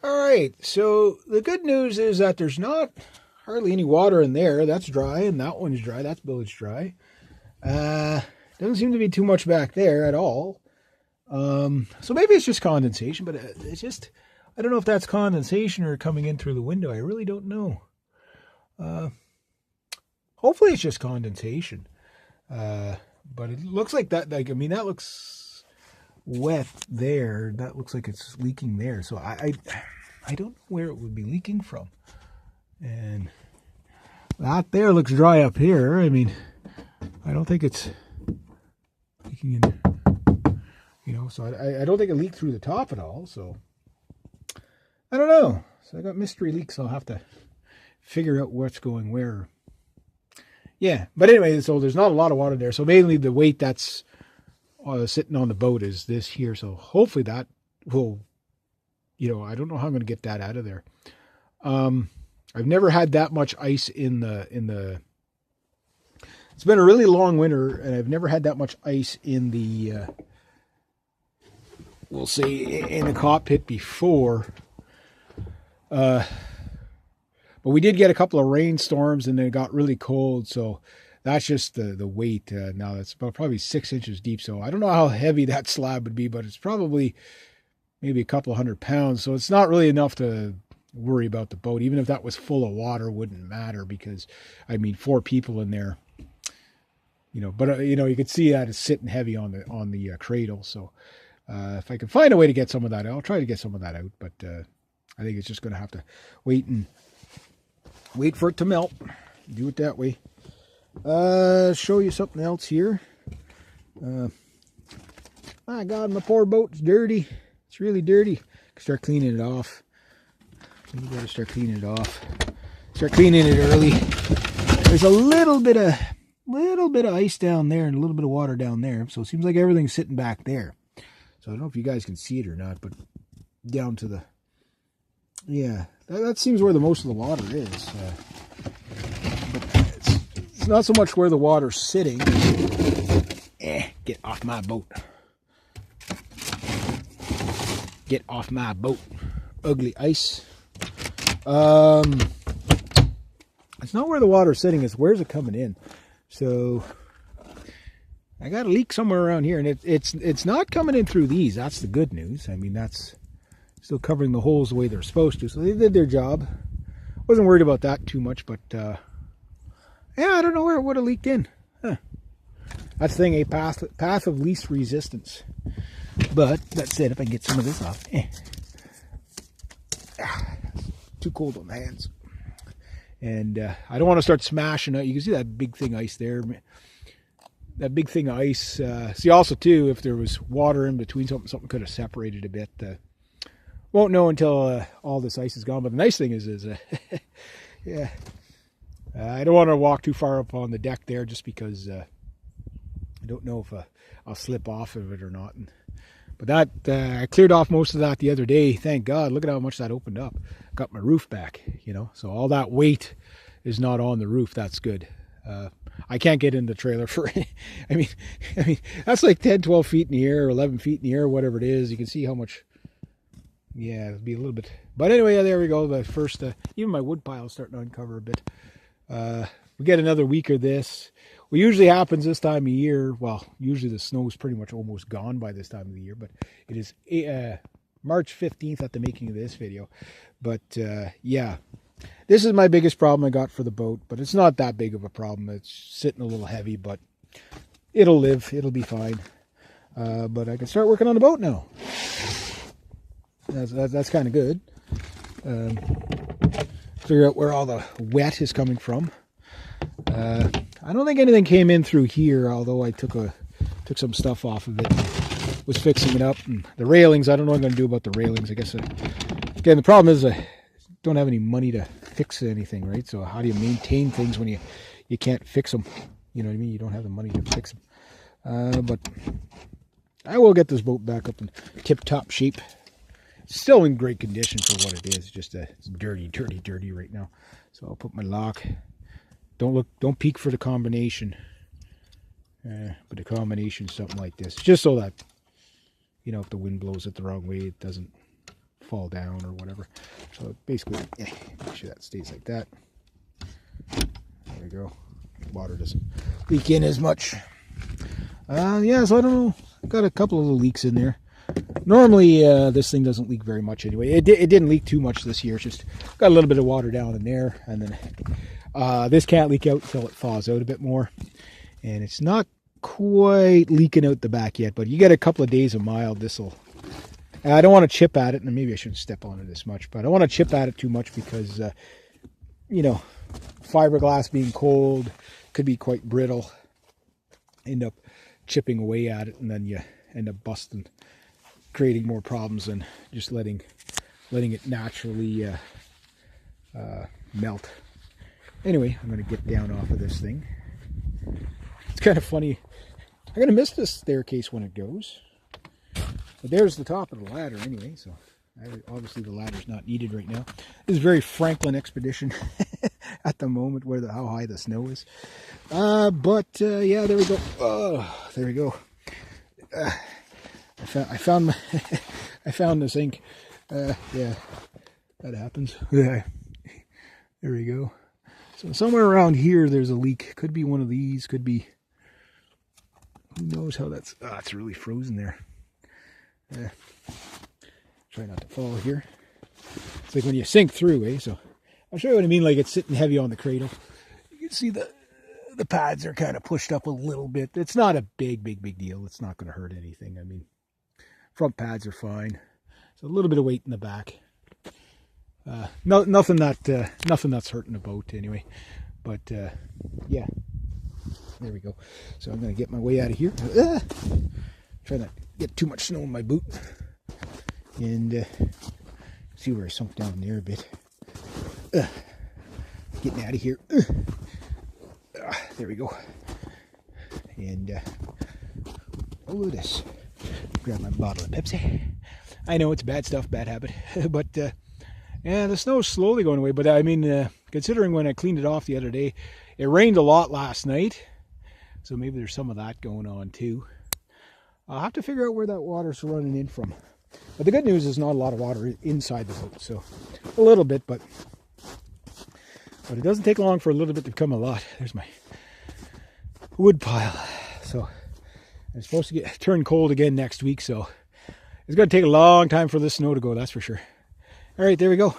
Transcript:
All right, so the good news is that there's not hardly any water in there. That's dry, and that one's dry. That's bilge dry. Doesn't seem to be too much back there at all. So maybe it's just condensation, but it's just, I don't know if that's condensation or coming in through the window. I really don't know. Hopefully it's just condensation. But it looks like that, like, I mean, that looks wet there. That looks like it's leaking there. So I don't know where it would be leaking from. And that there looks dry up here. I mean, I don't think it's leaking in, you know, so I don't think it leaked through the top at all. So I don't know. So I got mystery leaks. I'll have to figure out what's going where. Yeah, but anyway, so there's not a lot of water there. So mainly the weight that's sitting on the boat is this here. So hopefully that will, you know, I don't know how I'm going to get that out of there. I've never had that much ice in the. It's been a really long winter, and I've never had that much ice in the. We'll say in the cockpit before. But we did get a couple of rainstorms, and then it got really cold. So that's just the weight. Now that's about probably 6 inches deep. So I don't know how heavy that slab would be, but it's probably maybe a couple of 100 pounds. So it's not really enough to worry about the boat. Even if that was full of water, wouldn't matter because, I mean, 4 people in there. You know, but you know, you could see that it's sitting heavy on the cradle. So if I can find a way to get some of that, I'll try to get some of that out. But I think it's just going to have to wait for it to melt. Do it that way. Show you something else here. My God, my poor boat's dirty. It's really dirty. Start cleaning it off. You gotta start cleaning it off. Start cleaning it early. There's a little bit of ice down there and a little bit of water down there. So it seems like everything's sitting back there. So I don't know if you guys can see it or not, but down to the, yeah, that seems where the most of the water is. But it's not so much where the water's sitting. Get off my boat. Get off my boat. Ugly ice. It's not where the water's sitting, it's where's it coming in. So I got a leak somewhere around here, and it's not coming in through these. That's the good news. I mean, that's still covering the holes the way they're supposed to. So they did their job. Wasn't worried about that too much, but yeah, I don't know where it would have leaked in. Huh. That's the thing, a path of least resistance. But that said, if I can get some of this off, too cold on the hands. And I don't want to start smashing it. You can see that big thing of ice there. That big thing of ice. See also too, if there was water in between, something could have separated a bit. Won't know until all this ice is gone. But the nice thing is yeah, I don't want to walk too far up on the deck there, just because I don't know if I'll slip off of it or not. But that I cleared off most of that the other day. Thank God. Look at how much that opened up. Got my roof back, you know. So all that weight is not on the roof. That's good. I can't get in the trailer for it. I mean, that's like 10, 12 feet in the air, or 11 feet in the air, whatever it is. You can see how much. Yeah, it'll be a little bit. But anyway, there we go. The first, even my wood pile is starting to uncover a bit. We get another week of this. What usually happens this time of year, well, usually the snow is pretty much almost gone by this time of the year, but it is March 15th at the making of this video. But yeah, this is my biggest problem I got for the boat, but it's not that big of a problem. It's sitting a little heavy, but it'll live. It'll be fine. But I can start working on the boat now. That's kind of good. Figure out where all the wet is coming from. I don't think anything came in through here, although I took some stuff off of it, was fixing it up. And the railings, I don't know what I'm going to do about the railings. I guess, again, the problem is I don't have any money to fix anything, right? So how do you maintain things when you can't fix them? You know what I mean? You don't have the money to fix them. But I will get this boat back up in tip-top shape. It's still in great condition for what it is. Just it's dirty right now. So I'll put my lock. Don't peek for the combination. But the combination is something like this, just so that, you know, if the wind blows it the wrong way, it doesn't fall down or whatever. So basically, make sure that stays like that. There we go. Water doesn't leak in as much. Yeah, so I don't know. Got a couple of little leaks in there. Normally, this thing doesn't leak very much anyway. It didn't leak too much this year. It's just got a little bit of water down in there. And then this can't leak out until it thaws out a bit more. And it's not quite leaking out the back yet, but you get a couple of days of mild, this'll... I don't want to chip at it, and maybe I shouldn't step on it as much, but I don't want to chip at it too much because, you know, fiberglass being cold could be quite brittle. End up chipping away at it, and then you end up busting, creating more problems than just letting it naturally melt. Anyway, I'm going to get down off of this thing. It's kind of funny. I'm going to miss this staircase when it goes. But there's the top of the ladder anyway, so obviously the ladder's not needed right now. This is very Franklin expedition at the moment, how high the snow is. Yeah, there we go. Oh, there we go. I found the sink. Yeah, that happens. There we go. So somewhere around here there's a leak. Could be one of these, could be, who knows how that's, it's really frozen there. Try not to fall here. It's like when you sink through, eh? So I'll show you what I mean, like it's sitting heavy on the cradle. You can see the pads are kind of pushed up a little bit. It's not a big deal. It's not going to hurt anything. I mean, front pads are fine. So a little bit of weight in the back. Nothing that's hurting the boat anyway. But yeah, there we go. So I'm going to get my way out of here. Try not to get too much snow in my boot. And see where I sunk down there a bit. Getting out of here. There we go. And oh, this. Grab my bottle of Pepsi. I know it's bad stuff, bad habit. But yeah, the snow's slowly going away. But I mean, considering when I cleaned it off the other day, it rained a lot last night. So maybe there's some of that going on too. I'll have to figure out where that water's running in from. But the good news is not a lot of water inside the boat. So a little bit, but it doesn't take long for a little bit to become a lot. There's my wood pile. So it's supposed to turn cold again next week. So it's going to take a long time for this snow to go, that's for sure. All right, there we go.